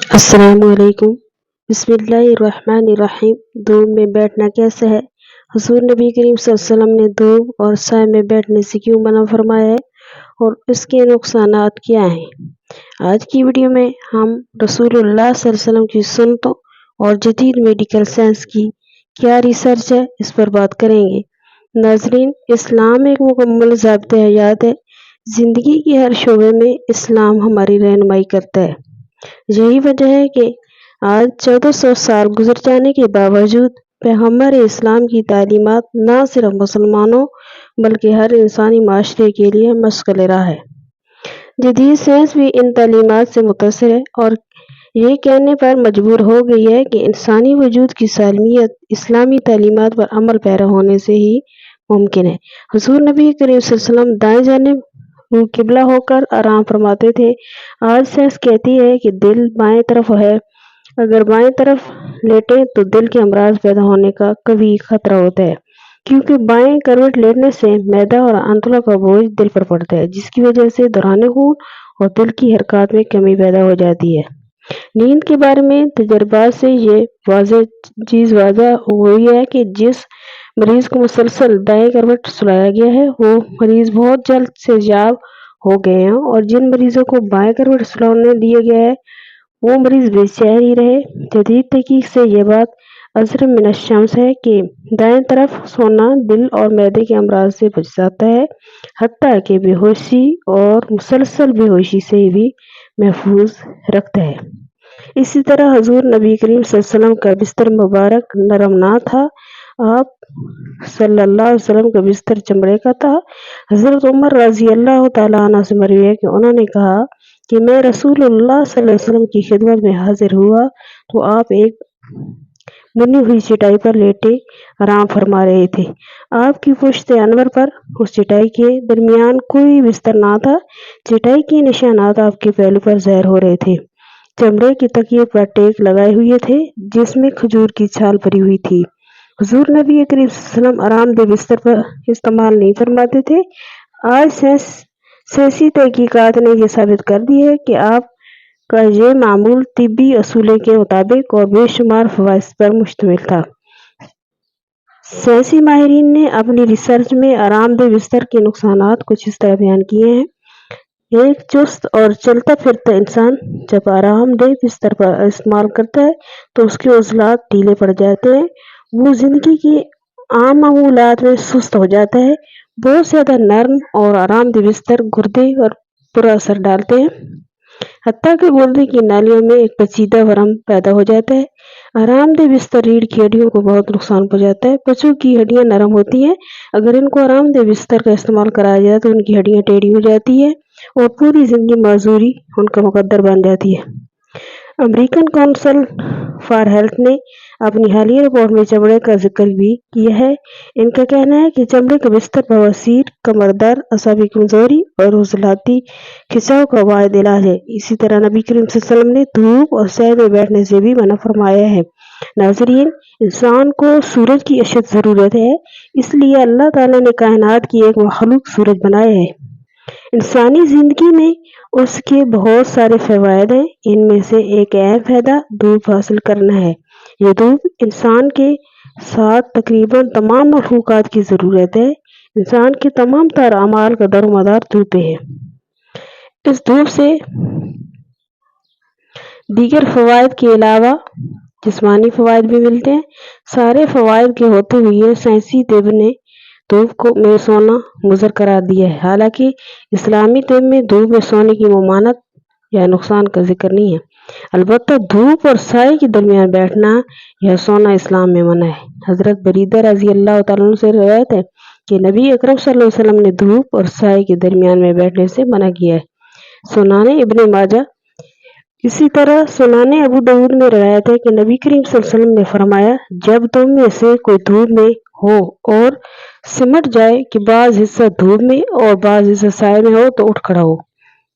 السلام علیکم۔ بسم اللہ الرحمن الرحیم۔ دھوپ میں بیٹھنا کیسا ہے؟ حضور نبی کریم صلی اللہ علیہ وسلم نے دھوپ اور سائے میں بیٹھنے سے کیوں منع فرمایا ہے اور اس کے نقصانات کیا ہیں؟ آج کی ویڈیو میں ہم رسول اللہ صلی اللہ علیہ وسلم کی سنتوں اور جدید میڈیکل سائنس کی کیا ریسرچ ہے اس پر بات کریں گے۔ ناظرین، اسلام ایک مکمل ضابطۂ حیات ہے۔ زندگی کے ہر شعبے میں اسلام ہماری رہنمائی کرتا ہے۔ یہی وجہ ہے کہ آج 1400 سال گزر جانے کے باوجود پیغمبر اسلام کی تعلیمات نہ صرف مسلمانوں بلکہ ہر انسانی معاشرے کے لیے مشعل راہ ہے۔ جدید سائنس بھی ان تعلیمات سے متاثر ہے اور یہ کہنے پر مجبور ہو گئی ہے کہ انسانی وجود کی سالمیت اسلامی تعلیمات پر عمل پیرا ہونے سے ہی ممکن ہے۔ حضور نبی کریم صلی اللہ علیہ وسلم دائیں جانب منہ قبلہ ہو کر آرام فرماتے تھے۔ آج سائنس کہتی ہے کہ دل بائیں طرف ہے۔ اگر بائیں طرف لیٹیں تو دل کے امراض پیدا ہونے کا کبھی خطرہ ہوتا ہے، کیونکہ بائیں کروٹ لیٹنے سے معدہ اور آنتوں کا بوجھ دل پر پڑتا ہے، جس کی وجہ سے دوران خون اور دل کی حرکات میں کمی پیدا ہو جاتی ہے۔ نیند کے بارے میں تجربات سے یہ واضح ہوئی ہے کہ جس مریض کو مسلسل دائیں کروٹ سلایا گیا ہے وہ مریض بہت جلد صحتیاب ہو گئے ہیں، اور جن مریضوں کو بائیں کروٹ سلانے دیا گیا ہے وہ مریض بے چین ہی رہے۔ جدید تحقیق سے یہ بات ازر من الشمس ہے کہ دائیں طرف سونا دل اور معدے کے امراض سے بچاتا ہے، حتیٰ کہ بے ہوشی اور مسلسل بے ہوشی سے بھی محفوظ رکھتا ہے۔ اسی طرح حضور نبی کریم صلی اللہ علیہ وسلم کا بستر مبارک نرم نہ تھا، آپ صلی اللہ علیہ وسلم کا بستر چمڑے کا تھا۔ حضرت عمر رضی اللہ تعالیٰ عنہ سے مروی ہے کہ انہوں نے کہا کہ میں رسول اللہ صلی اللہ علیہ وسلم کی خدمت میں حاضر ہوا تو آپ ایک بنی ہوئی چٹائی پر لیٹے آرام فرما رہے تھے۔ آپ کی پشت انور پر اس چٹائی کے درمیان کوئی بستر نہ تھا۔ چٹائی کے نشانات آپ کے پہلو پر ظاہر ہو رہے تھے۔ چمڑے کے تکیے پر ٹیک لگائے ہوئے تھے جس میں کھجور کی چھال بھری ہوئی تھی۔ حضور نبی کریم صلی اللہ علیہ وسلم آرام دہ بستر پر استعمال نہیں فرماتے تھے۔ آج سائنسی تحقیقات نے یہ ثابت کر دی ہے کہ آپ کا یہ معمول طبی اصولوں کے مطابق اور بے شمار فوائد پر مشتمل تھا۔ سائنسی ماہرین نے اپنی ریسرچ میں آرام دہ بستر کے نقصانات کچھ اس طرح بیان کیے ہیں۔ ایک چست اور چلتا پھرتا انسان جب آرام دہ بستر پر استعمال کرتا ہے تو اس کے عضلات ڈھیلے پڑ جاتے ہیں، وہ زندگی کے عام معمولات میں سست ہو جاتا ہے۔ بہت زیادہ نرم اور آرام دہ بستر گردے پر برا اثر ڈالتے ہیں، حتیٰ کہ گردے کی نالیوں میں ایک پیچیدہ ورم پیدا ہو جاتا ہے۔ آرام دہ بستر ریڑھ کی ہڈیوں کو بہت نقصان پہنچاتا ہے۔ بچوں کی ہڈیاں نرم ہوتی ہیں، اگر ان کو آرام دہ بستر کا استعمال کرایا جائے تو ان کی ہڈیاں ٹیڑھی ہو جاتی ہیں اور پوری زندگی معذوری ان کا مقدر بن جاتی ہے۔ امریکن کونسل فار ہیلتھ نے اپنی حالیہ رپورٹ میں چمڑے کا ذکر بھی کیا ہے۔ ان کا کہنا ہے کہ چمڑے کا بستر بواسیر، کمر درد، اعصابی کمزوری اور عضلاتی کھچاؤ کا واحد علاج ہے۔ اسی طرح نبی کریم صلی اللہ علیہ وسلم نے دھوپ اور سائے میں بیٹھنے سے بھی منع فرمایا ہے۔ ناظرین، انسان کو سورج کی اشد ضرورت ہے، اس لیے اللہ تعالیٰ نے کائنات کی ایک مخلوق سورج بنایا ہے۔ انسانی زندگی میں اس کے بہت سارے فوائد ہیں، ان میں سے ایک اہم فائدہ دھوپ حاصل کرنا ہے۔ یہ دھوپ انسان کے ساتھ تقریباً تمام مخلوقات کی ضرورت ہے۔ انسان کے تمام تر اعمال کا دار و مدار دھوپ پہ ہے۔ اس دھوپ سے دیگر فوائد کے علاوہ جسمانی فوائد بھی ملتے ہیں۔ سارے فوائد کے ہوتے ہوئے سائنسی طب نے دھوپ کو میں سونا مضر قرار دیا ہے۔ حالانکہ اسلامی طب میں دھوپ میں سونے کی ممانعت یا نقصان کا ذکر نہیں ہے، البتہ دھوپ اور سائے کے درمیان بیٹھنا یا سونا اسلام میں منع ہے۔ حضرت بریدہ رضی اللہ تعالیٰ عنہ سے روایت ہے کہ نبی اکرم صلی اللہ علیہ وسلم نے دھوپ اور سائے کے درمیان میں بیٹھنے سے منع کیا ہے۔ سنن ابن ماجہ۔ اسی طرح سنن ابو داؤد میں روایت ہے کہ نبی کریم صلی اللہ علیہ وسلم نے فرمایا، جب تم میں سے کوئی دھوپ میں ہو اور سمٹ جائے کہ بعض حصہ دھوپ میں اور بعض حصہ سائے میں ہو تو اٹھ کھڑا ہو،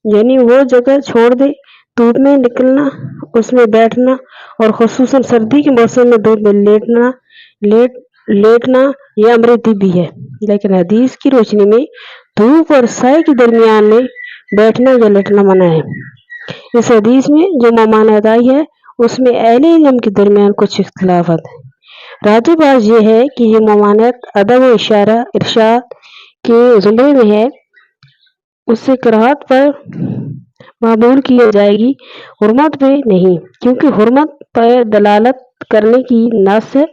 یعنی وہ جگہ چھوڑ دے۔ دھوپ میں نکلنا، اس میں بیٹھنا اور خصوصاً سردی کے موسم میں دھوپ میں لیٹنا یہ امر طبی ہے، لیکن حدیث کی روشنی میں دھوپ اور سائے کے درمیان میں بیٹھنا یا لیٹنا منع ہے۔ اس حدیث میں جو ممانعت آئی ہے اس میں اہل علم کے درمیان کچھ اختلافات ہیں۔ راجح بات یہ ہے کہ یہ ممانعت ادب و ارشاد کے زمرے میں ہے، اس سے کراہت پر معمول کی جائے گی، حرمت پہ نہیں، کیونکہ حرمت پر دلالت کرنے کی نص ہے۔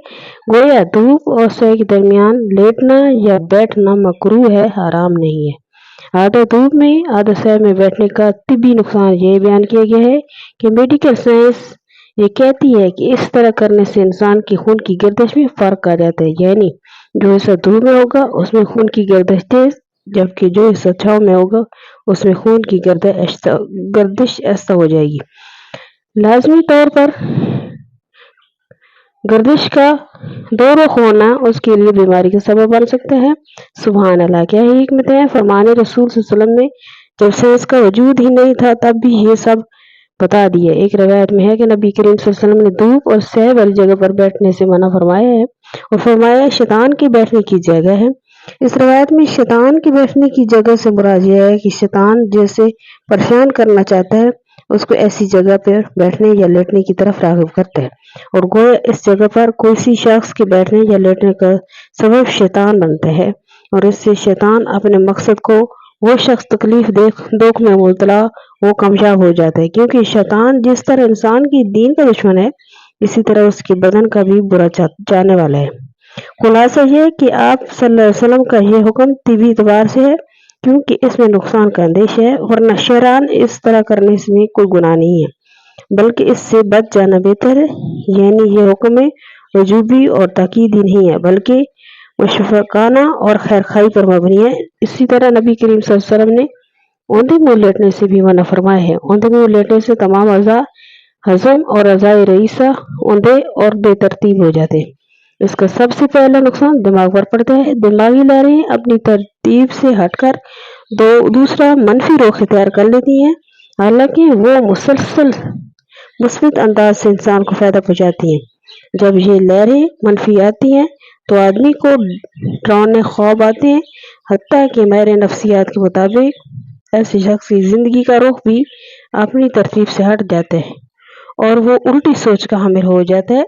گویا دھوپ اور سوئے کے درمیان لیٹنا یا بیٹھنا مکروہ ہے، حرام نہیں ہے۔ آدھا دھوپ میں آدھا سائے میں بیٹھنے کا طبی نقصان یہ بیان کیا گیا ہے کہ میڈیکل سائنس یہ کہتی ہے کہ اس طرح کرنے سے انسان کی خون کی گردش میں فرق آ جاتا ہے، یعنی جو حصہ دھوپ میں ہوگا اس میں خون کی گردش تیز، جبکہ جو حصہ چھاؤں میں ہوگا اس میں خون کی گردش ایسا ہو جائے گی۔ لازمی طور پر گردش کا دو رخ ہونا اس کے لیے بیماری کا سبب بن سکتا ہے۔ سبحان اللہ، کیا ہی حکمت ہے۔ فرمان رسول صلی اللہ علیہ وسلم نے جب سائنس کا وجود ہی نہیں تھا تب بھی یہ سب بتا دیا۔ ایک روایت میں ہے کہ نبی کریم صلی اللہ علیہ وسلم نے دھوپ اور سایہ والی جگہ پر بیٹھنے سے منع فرمایا ہے اور فرمایا شیطان کے بیٹھنے کی جگہ ہے۔ اس روایت میں شیطان کے بیٹھنے کی جگہ سے مراد یہ ہے کہ شیطان جیسے پریشان کرنا چاہتا ہے اس کو ایسی جگہ پر بیٹھنے یا لیٹنے کی طرف راغب کرتا ہے، اور گویا اس جگہ پر کوئی شخص کے بیٹھنے یا لیٹنے کا سبب شیطان بنتا ہے، اور اس سے شیطان اپنے مقصد کو وہ شخص تکلیف دوکھ میں مبتلا وہ کامیاب ہو جاتا ہے، کیونکہ شیطان جس طرح انسان کی دین کا دشمن ہے اسی طرح اس کے بدن کا بھی برا چاہنے والا ہے۔ خلاصہ یہ کہ آپ صلی اللہ علیہ وسلم کا یہ حکم طبی اعتبار سے ہے کیونکہ اس میں نقصان کا اندیشہ ہے، ورنہ شرعاً اس طرح کرنے میں کوئی گناہ نہیں ہے بلکہ اس سے بچ جانا بہتر ہے۔ یعنی یہ حکم وجوبی اور تاکیدی نہیں ہے بلکہ مشفقانہ اور خیرخواہی پر مبنی ہے۔ اسی طرح نبی کریم صلی اللہ علیہ وسلم نے اوندے منہ لیٹنے سے بھی منع فرمایا ہے۔ اوندے منہ لیٹنے سے تمام اعضاء ہضم اور اعضاء رئیسہ اوندے اور بے ترتیب ہو جاتے ہیں۔ اس کا سب سے پہلا نقصان دماغ پر پڑتا ہے۔ دماغی لہریں اپنی ترتیب سے ہٹ کر دوسرا منفی رخ اختیار کر لیتی ہیں، حالانکہ وہ مسلسل مثبت انداز سے انسان کو فائدہ پہنچاتی ہیں۔ جب یہ لہریں منفی آتی ہیں تو آدمی کو ڈراؤنے خواب آتے ہیں، حتیٰ کہ ماہر نفسیات کے مطابق ایسے شخص کی زندگی کا رخ بھی اپنی ترتیب سے ہٹ جاتا ہے اور وہ الٹی سوچ کا حامل ہو جاتا ہے۔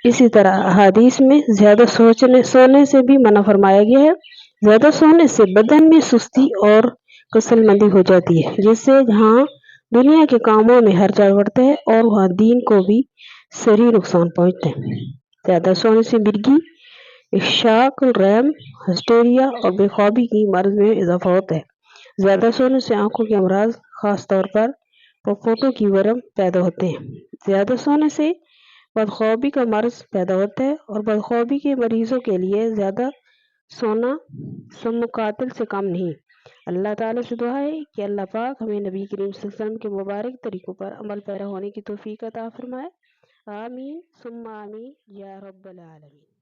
اسی طرح احادیث میں زیادہ سونے سے بھی منع فرمایا گیا ہے۔ زیادہ سونے سے بدن میں سستی اور کسل مندی ہو جاتی ہے، جس سے جہاں دنیا کے کاموں میں حرجہ بڑھتا ہے اور وہاں دین کو بھی سری نقصان پہنچتا ہے۔ زیادہ سونے سے مرگی، اشاق الرحم، ہسٹیریا اور بے خوابی کی مرض میں اضافہ ہوتا ہے۔ زیادہ سونے سے آنکھوں کے امراض، خاص طور پر پپوتوں کی ورم پیدا ہوتے ہیں۔ زیادہ سونے سے بدخوابی کا مرض پیدا ہوتا ہے اور بدخوابی کے مریضوں کے لیے زیادہ سونا سم قاتل سے کم نہیں۔ اللہ تعالیٰ سے دعا ہے کہ اللہ پاک ہمیں نبی کریم صلی اللہ علیہ وسلم کے مبارک طریقوں پر عمل پیرا ہونے کی توفیق عطا فرمائے۔ آمین ثم آمین یا رب العالمین۔